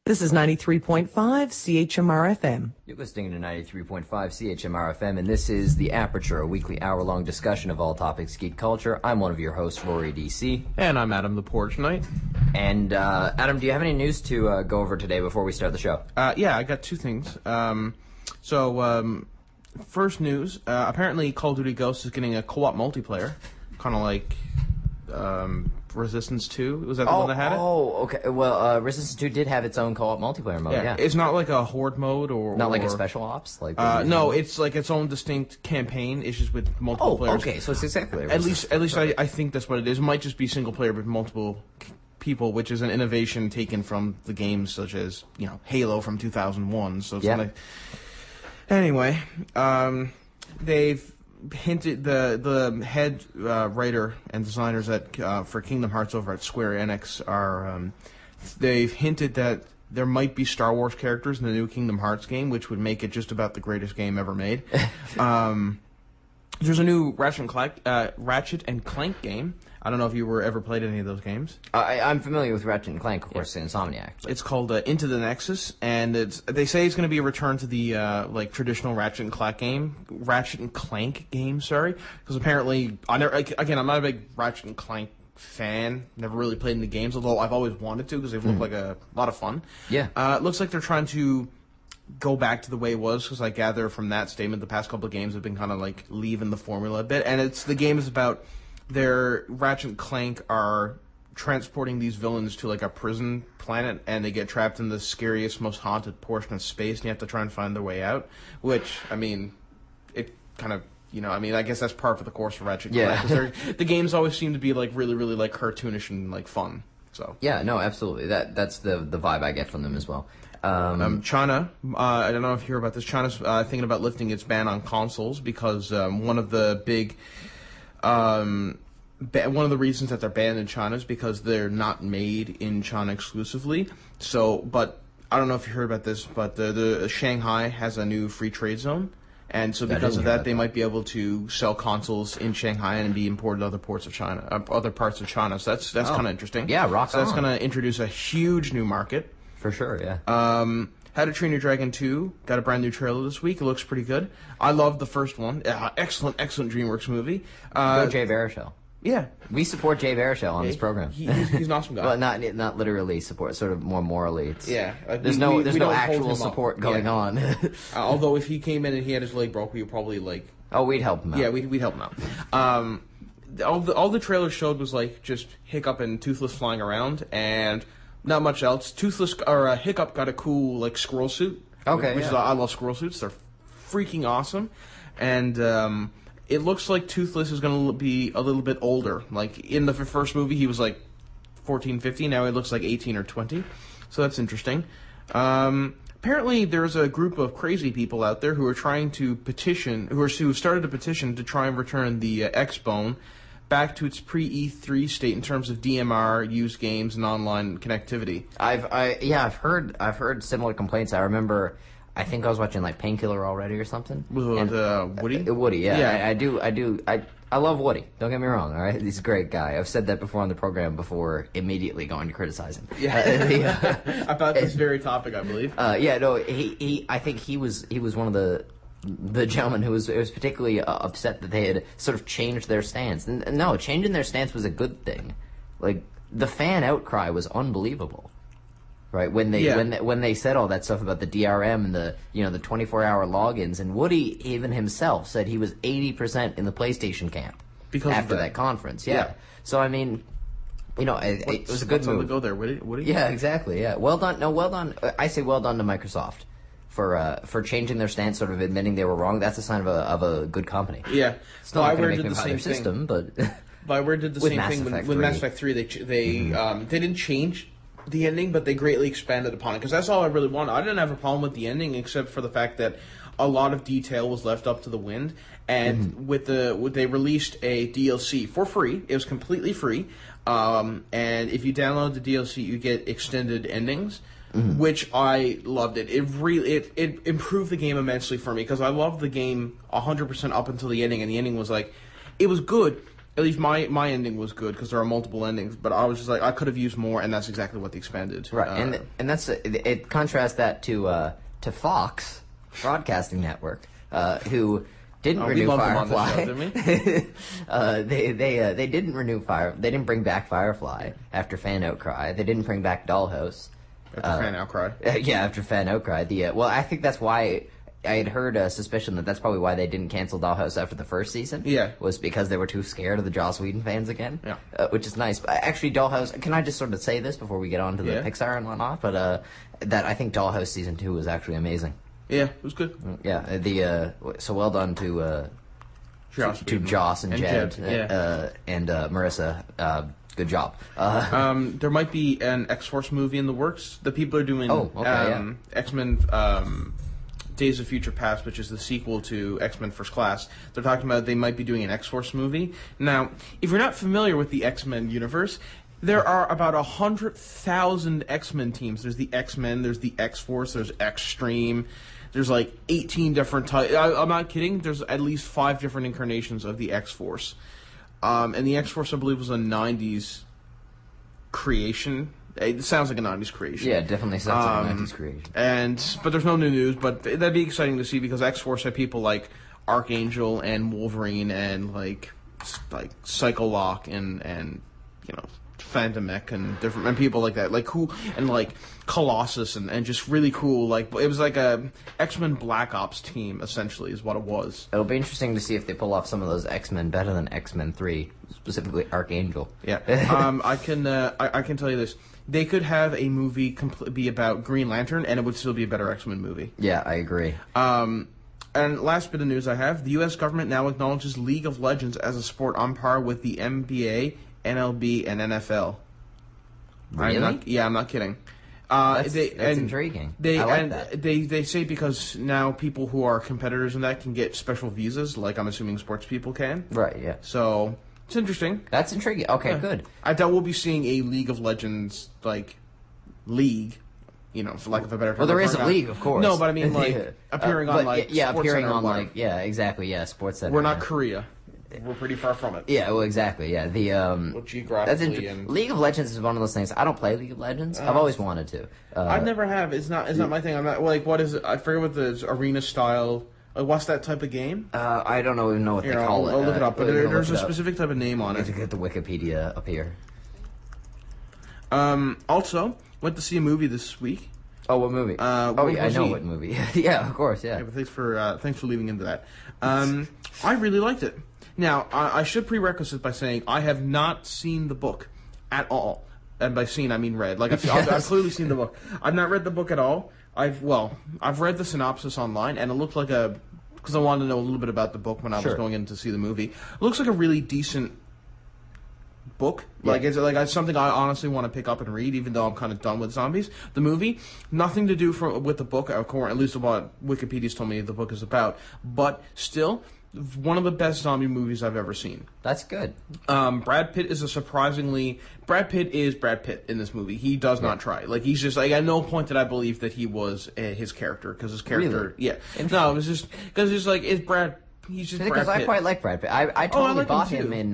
This is 93.5 CHMR-FM. You're listening to 93.5 CHMR-FM, and this is The Aperture, a weekly hour-long discussion of all topics geek culture. I'm one of your hosts, Rory DC. And I'm Adam the Porch Knight. And, Adam, do you have any news to go over today before we start the show? Yeah, I got two things. First news, apparently Call of Duty Ghosts is getting a co-op multiplayer, kind of like Resistance 2. Was that the one that had it? Oh, okay. Well, Resistance 2 did have its own co-op multiplayer mode, yeah. It's not like a horde mode or... Not like a special ops? No, it's like its own distinct campaign. It's just with multiple players. Okay, so it's exactly At least I think that's what it is. It might just be single player with multiple people, which is an innovation taken from the games such as, Halo from 2001. So it's Anyway, they've hinted, the head writer and designers for Kingdom Hearts over at Square Enix they've hinted that there might be Star Wars characters in the new Kingdom Hearts game, which would make it just about the greatest game ever made. There's a new Ratchet and Clank game. I don't know if you ever played any of those games. I'm familiar with Ratchet and Clank, of course, Insomniac. But... It's called Into the Nexus, and they say it's going to be a return to the traditional Ratchet and Clank game. Sorry, because apparently I'm not a big Ratchet and Clank fan. Never really played in the games, although I've always wanted to because they've looked like a lot of fun. Yeah. It looks like they're trying to go back to the way it was, because I gather from that statement the past couple of games have been kind of like leaving the formula a bit, and the game is about their Ratchet and Clank are transporting these villains to like a prison planet, and they get trapped in the scariest, most haunted portion of space, and you have to try and find their way out. Which, it kind of, I guess that's par for the course for Ratchet and Clank. Because the games always seem to be like really, really like cartoonish and like fun. So yeah, no, absolutely. That's the vibe I get from them as well. China, I don't know if you hear about this. China's thinking about lifting its ban on consoles because one of the big. One of the reasons that they're banned in China is because they're not made in China exclusively. So, but I don't know if you heard about this, but the Shanghai has a new free trade zone, and so because of that, they might be able to sell consoles in Shanghai and be imported to other parts of China. So that's kind of interesting. Yeah, rock on. So that's going to introduce a huge new market. For sure, yeah. How to Train Your Dragon 2 got a brand new trailer this week. It looks pretty good. I loved the first one. Excellent DreamWorks movie. Go Jay Baruchel. Yeah. We support Jay Baruchel on this program. He's an awesome guy. Well, not literally support, sort of more morally. There's we no actual support going on. Although if he came in and he had his leg broke, we would probably we'd help him out. Yeah, we'd help him out. All the trailer showed was just Hiccup and Toothless flying around, and not much else. Hiccup got a cool squirrel suit. Okay, I love squirrel suits. They're freaking awesome, and it looks like Toothless is going to be a little bit older. Like in the first movie, he was 14, 15. Now he looks like 18 or 20. So that's interesting. Apparently, there's a group of crazy people out there who are trying to petition, who started a petition to try and return the X-Bone back to its pre-E3 state in terms of DMR, used games, and online connectivity. I've heard similar complaints. I remember, I think I was watching Painkiller already or something. Woody? Woody, yeah. I love Woody. Don't get me wrong. All right, he's a great guy. I've said that before on the program before immediately going to criticize him. Yeah, about this very topic, I believe. I think he was one of the gentleman who was particularly upset that they had sort of changed their stance. And no, changing their stance was a good thing. The fan outcry was unbelievable, right? When they said all that stuff about the DRM and the 24-hour logins, and Woody even himself said he was 80% in the PlayStation camp after that conference. Yeah. So it was a good move. To go there, Woody. Yeah, exactly. Yeah, well done. No, well done. I say well done to Microsoft for changing their stance, sort of admitting they were wrong. That's a sign of a good company. Yeah. Still not going to make them buy their system, but Bioware did the same thing with Mass Effect 3. They didn't change the ending, but they greatly expanded upon it, because that's all I really wanted. I didn't have a problem with the ending, except for the fact that a lot of detail was left up to the wind. And they released a DLC for free. It was completely free. And if you download the DLC, you get extended endings. Which I loved it. It improved the game immensely for me, because I loved the game 100% up until the ending, and the ending was it was good, At least my ending was good because there are multiple endings, but I was just like I could have used more, and that's exactly what they expanded. Right, and that's it. Contrasts that to Fox Broadcasting Network, who didn't renew Firefly. Show, didn't we? They didn't renew They didn't bring back Firefly after fan outcry. They didn't bring back Dollhouse after fan outcry. Yeah, after fan outcry. Well, I think that's why. I had heard a suspicion that that's probably why they didn't cancel Dollhouse after the first season. Yeah. Was because they were too scared of the Joss Whedon fans again. Yeah. Which is nice. But actually, Dollhouse, can I just sort of say this before we get on to the Pixar and whatnot? But that I think Dollhouse season 2 was actually amazing. Yeah, it was good. Yeah. So well done to Joss and Jed. And Marissa. Good job. There might be an X-Force movie in the works. The people are doing X-Men Days of Future Past, which is the sequel to X-Men First Class. They're talking about they might be doing an X-Force movie. Now, if you're not familiar with the X-Men universe, there are about 100,000 X-Men teams. There's the X-Men, there's the X-Force, there's X-Treme. There's like 18 different types. I'm not kidding. There's at least 5 different incarnations of the X-Force. And the X-Force, I believe, was a 90s creation. It sounds like a 90s creation. Yeah, it definitely sounds like a 90s creation. But there's no new news, but that'd be exciting to see because X-Force had people like Archangel and Wolverine and like Psycho-Lock and Phantom Mech and people like that. Like cool and like Colossus and just really cool. Like it was like a X-Men Black Ops team essentially is what it was. It'll be interesting to see if they pull off some of those X-Men better than X-Men 3, specifically Archangel. Yeah. I can tell you this. They could have a movie be about Green Lantern, and it would still be a better X-Men movie. Yeah, I agree. And last bit of news I have, the U.S. government now acknowledges League of Legends as a sport on par with the NBA, MLB, and NFL. Really? I'm not kidding. That's intriguing. I like that. They say because now people who are competitors in that can get special visas, like I'm assuming sports people can. Right, yeah. So... it's interesting. That's intriguing. Okay, good. I doubt we'll be seeing a League of Legends, league, for lack of a better term. Well, there is a league, of course. No, but I mean, appearing on, appearing on, exactly, Sports Center. We're not Korea. We're pretty far from it. Yeah, well, exactly, yeah. Geographically League of Legends is one of those things. I don't play League of Legends. I've always wanted to. I never have. It's not my thing. I'm not, what is it? I forget what the arena style... what's that type of game? I don't even know what they call it. I'll look it up, but there's a specific type of name on it. To get the Wikipedia up here. Also, went to see a movie this week. Oh, what movie? I know what movie. Yeah, of course, yeah. But thanks for leaving into that. I really liked it. Now, I should prerequisite by saying I have not seen the book at all. And by seen, I mean read. I've clearly seen the book. I've not read the book at all. I've read the synopsis online, and it looked like because I wanted to know a little bit about the book when I was going in to see the movie. It looks like a really decent book. Yeah. It's something I honestly want to pick up and read, even though I'm kind of done with zombies. The movie, nothing to do with the book, at least what Wikipedia's told me the book is about, but still... one of the best zombie movies I've ever seen. That's good. Brad Pitt is Brad Pitt is Brad Pitt in this movie. He does not try. He's just at no point did I believe that he was his character because his character. Really? Yeah. No, it was just because it's Brad. He's just Brad Pitt. Because I quite like Brad Pitt. I totally bought him in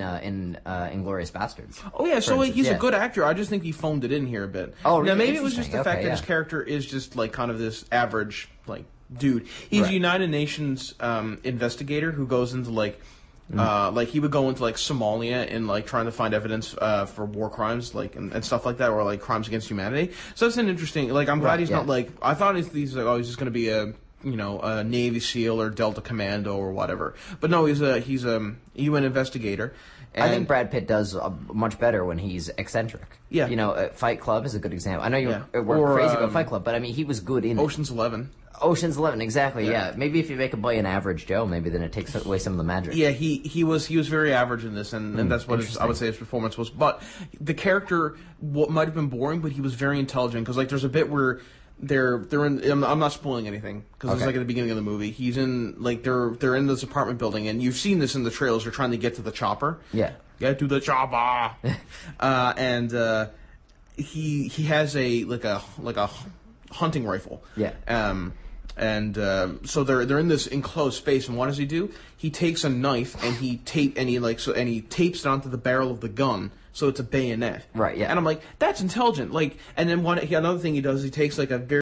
Inglourious Bastards. Oh yeah, so he's a good actor. I just think he phoned it in here a bit. Oh, really? Now maybe it was just the fact that his character is just kind of this average dude. He's a United Nations investigator who goes into he would go into Somalia and trying to find evidence for war crimes and stuff like that, or crimes against humanity. So that's an interesting. I'm glad he's not I thought he's just going to be a Navy SEAL or Delta Commando or whatever. But no, he's a UN investigator. And I think Brad Pitt does much better when he's eccentric. Yeah. Fight Club is a good example. I know you were crazy about Fight Club, but I mean he was good in Ocean's 11. Ocean's 11, exactly. Yeah. Maybe if you make a boy an average Joe, maybe then it takes away some of the magic. Yeah, he was very average in this, and that's what I would say his performance was. But the character might have been boring, but he was very intelligent because there's a bit where they're in. I'm not spoiling anything because it's at the beginning of the movie. He's in they're in this apartment building, and you've seen this in the trailers. They're trying to get to the chopper. Yeah, get to the chopper, and he has a hunting rifle. Yeah. And so they're in this enclosed space, and what does he do? He takes a knife and he tapes it onto the barrel of the gun, so it's a bayonet. Right. Yeah. And I'm like, that's intelligent. Like, and then another thing he does, he takes like a very